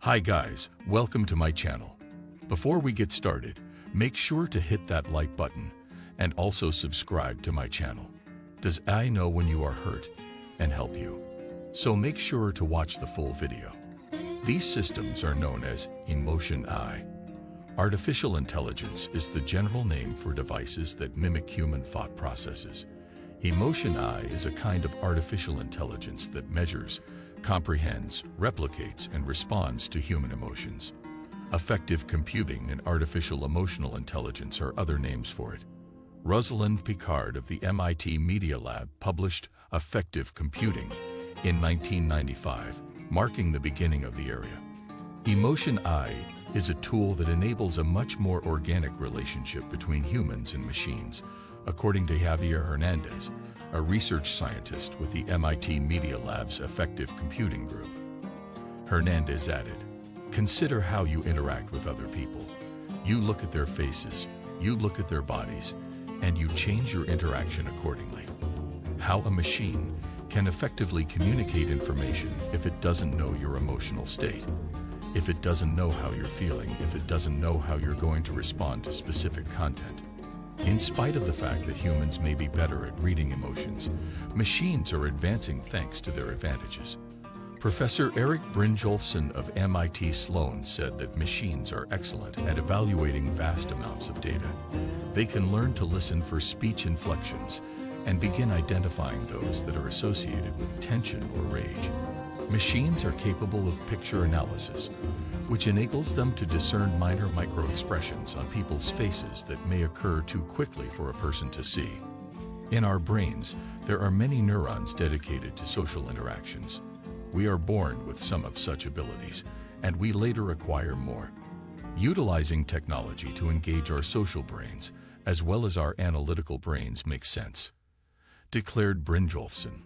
Hi guys, welcome to my channel. Before we get started, make sure to hit that like button and also subscribe to my channel. Does I know when you are hurt and help you? So make sure to watch the full video. These systems are known as Emotion AI. Artificial intelligence is the general name for devices that mimic human thought processes. Emotion AI is a kind of artificial intelligence that measures, comprehends, replicates, and responds to human emotions. Affective computing and artificial emotional intelligence are other names for it. Rosalind Picard of the MIT Media Lab published Affective Computing in 1995, marking the beginning of the area. Emotion AI is a tool that enables a much more organic relationship between humans and machines, according to Javier Hernandez, a research scientist with the MIT Media Lab's Affective Computing Group. Hernandez added, "Consider how you interact with other people. You look at their faces, you look at their bodies, and you change your interaction accordingly. How a machine can effectively communicate information if it doesn't know your emotional state, if it doesn't know how you're feeling, if it doesn't know how you're going to respond to specific content. In spite of the fact that humans may be better at reading emotions, machines are advancing thanks to their advantages." Professor Eric Brynjolfsson of MIT Sloan said that machines are excellent at evaluating vast amounts of data. They can learn to listen for speech inflections and begin identifying those that are associated with tension or rage. Machines are capable of picture analysis, which enables them to discern minor micro-expressions on people's faces that may occur too quickly for a person to see. In our brains, there are many neurons dedicated to social interactions. We are born with some of such abilities, and we later acquire more. Utilizing technology to engage our social brains, as well as our analytical brains, makes sense, declared Brynjolfsson.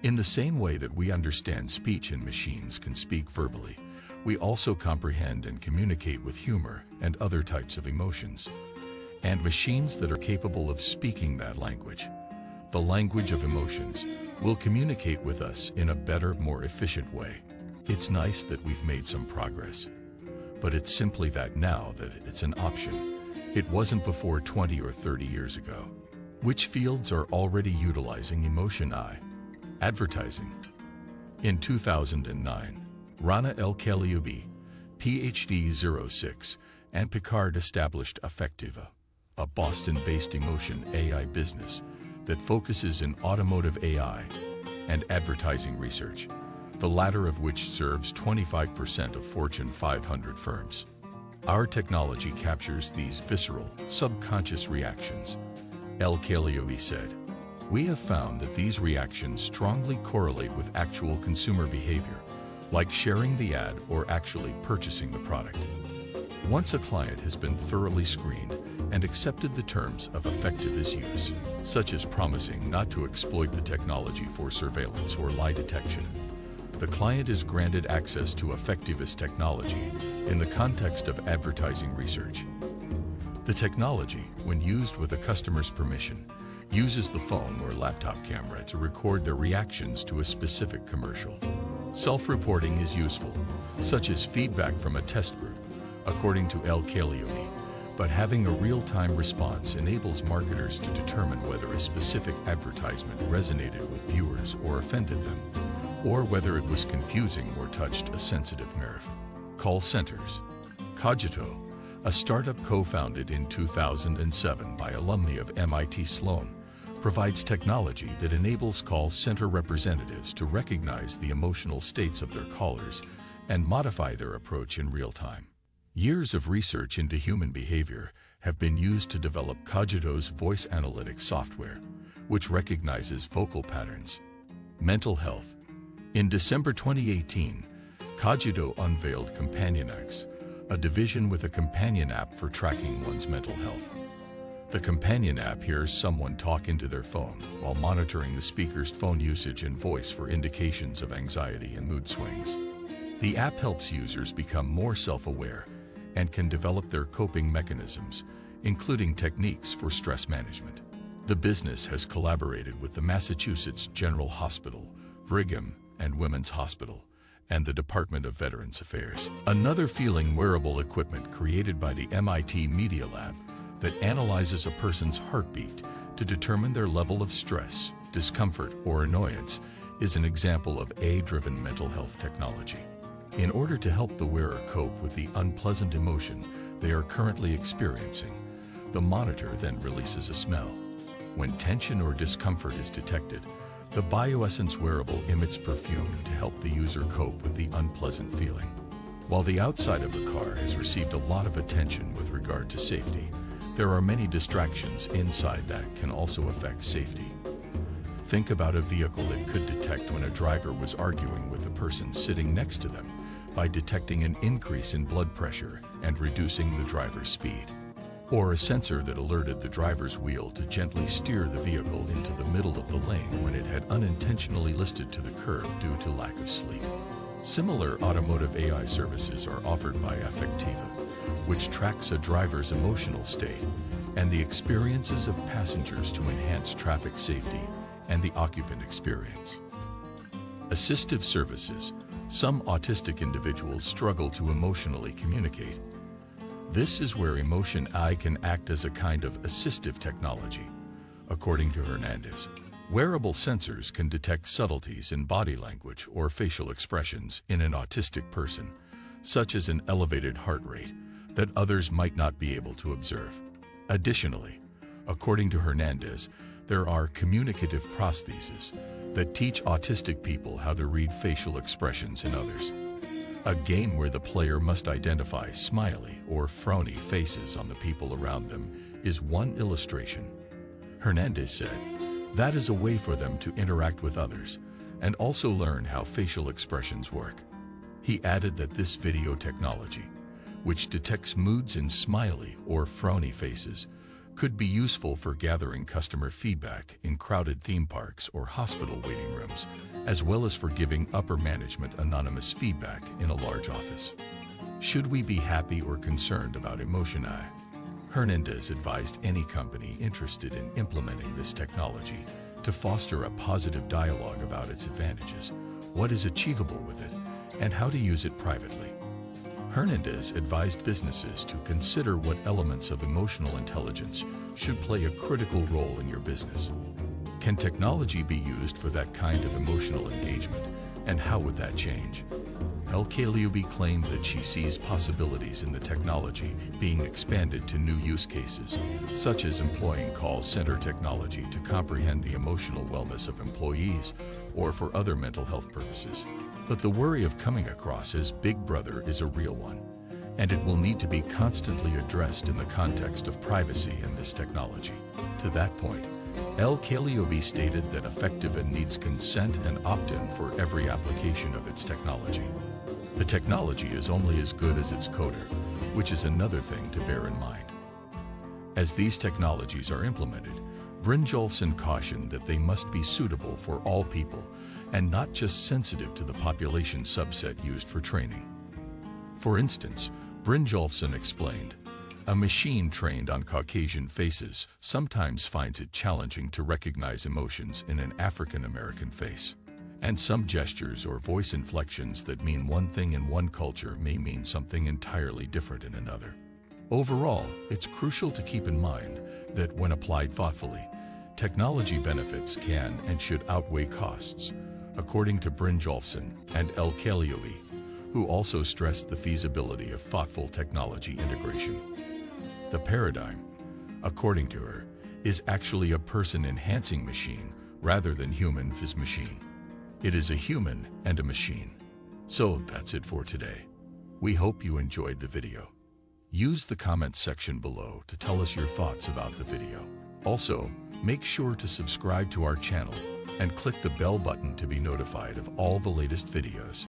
In the same way that we understand speech and machines can speak verbally, we also comprehend and communicate with humor and other types of emotions. And machines that are capable of speaking that language, the language of emotions, will communicate with us in a better, more efficient way. It's nice that we've made some progress, but it's simply that now that it's an option. It wasn't before 20 or 30 years ago. Which fields are already utilizing Emotion AI? Advertising. In 2009, Rana El-Khalioui, PhD 06, and Picard established Affectiva, a Boston-based emotion AI business that focuses in automotive AI and advertising research, the latter of which serves 25% of Fortune 500 firms. Our technology captures these visceral, subconscious reactions, El-Khalioui said. We have found that these reactions strongly correlate with actual consumer behavior, like sharing the ad or actually purchasing the product. Once a client has been thoroughly screened and accepted the terms of Affectiva's use, such as promising not to exploit the technology for surveillance or lie detection, the client is granted access to Affectiva's technology in the context of advertising research. The technology, when used with a customer's permission, uses the phone or laptop camera to record their reactions to a specific commercial. Self-reporting is useful, such as feedback from a test group, according to El-Khalioui, but having a real-time response enables marketers to determine whether a specific advertisement resonated with viewers or offended them, or whether it was confusing or touched a sensitive nerve. Call centers. Cogito, a startup co-founded in 2007 by alumni of MIT Sloan, provides technology that enables call center representatives to recognize the emotional states of their callers and modify their approach in real time. Years of research into human behavior have been used to develop Cogito's voice analytics software, which recognizes vocal patterns. Mental health. In December 2018, Cogito unveiled CompanionX, a division with a companion app for tracking one's mental health. The companion app hears someone talk into their phone while monitoring the speaker's phone usage and voice for indications of anxiety and mood swings. The app helps users become more self-aware and can develop their coping mechanisms, including techniques for stress management. The business has collaborated with the Massachusetts General Hospital, Brigham and Women's Hospital, and the Department of Veterans Affairs. Another feeling wearable equipment created by the MIT Media Lab that analyzes a person's heartbeat to determine their level of stress, discomfort, or annoyance is an example of AI-driven mental health technology. In order to help the wearer cope with the unpleasant emotion they are currently experiencing, the monitor then releases a smell. When tension or discomfort is detected, the BioEssence wearable emits perfume to help the user cope with the unpleasant feeling. While the outside of the car has received a lot of attention with regard to safety, there are many distractions inside that can also affect safety. Think about a vehicle that could detect when a driver was arguing with the person sitting next to them by detecting an increase in blood pressure and reducing the driver's speed. Or a sensor that alerted the driver's wheel to gently steer the vehicle into the middle of the lane when it had unintentionally listed to the curb due to lack of sleep. Similar automotive AI services are offered by Affectiva, which tracks a driver's emotional state and the experiences of passengers to enhance traffic safety and the occupant experience. Assistive services. Some autistic individuals struggle to emotionally communicate. This is where Emotion AI can act as a kind of assistive technology. According to Hernandez, wearable sensors can detect subtleties in body language or facial expressions in an autistic person, such as an elevated heart rate, that others might not be able to observe. Additionally, according to Hernandez, there are communicative prostheses that teach autistic people how to read facial expressions in others. A game where the player must identify smiley or frowny faces on the people around them is one illustration. Hernandez said, that is a way for them to interact with others and also learn how facial expressions work. He added that this video technology, which detects moods in smiley or frowny faces, could be useful for gathering customer feedback in crowded theme parks or hospital waiting rooms, as well as for giving upper management anonymous feedback in a large office. Should we be happy or concerned about Emotion AI? Hernandez advised any company interested in implementing this technology to foster a positive dialogue about its advantages, what is achievable with it, and how to use it privately. Hernandez advised businesses to consider what elements of emotional intelligence should play a critical role in your business. Can technology be used for that kind of emotional engagement, and how would that change? L.K. claimed that she sees possibilities in the technology being expanded to new use cases, such as employing call center technology to comprehend the emotional wellness of employees or for other mental health purposes. But the worry of coming across as Big Brother is a real one, and it will need to be constantly addressed in the context of privacy in this technology. To that point, L.K. stated that Affectiva needs consent and opt-in for every application of its technology. The technology is only as good as its coder, which is another thing to bear in mind. As these technologies are implemented, Brynjolfsson cautioned that they must be suitable for all people and not just sensitive to the population subset used for training. For instance, Brynjolfsson explained, a machine trained on Caucasian faces sometimes finds it challenging to recognize emotions in an African American face. And some gestures or voice inflections that mean one thing in one culture may mean something entirely different in another. Overall, it's crucial to keep in mind that when applied thoughtfully, technology benefits can and should outweigh costs, according to Brynjolfsson and L.K., who also stressed the feasibility of thoughtful technology integration. The paradigm, according to her, is actually a person-enhancing machine rather than human-phys machine. It is a human and a machine. So that's it for today. We hope you enjoyed the video. Use the comments section below to tell us your thoughts about the video. Also, make sure to subscribe to our channel and click the bell button to be notified of all the latest videos.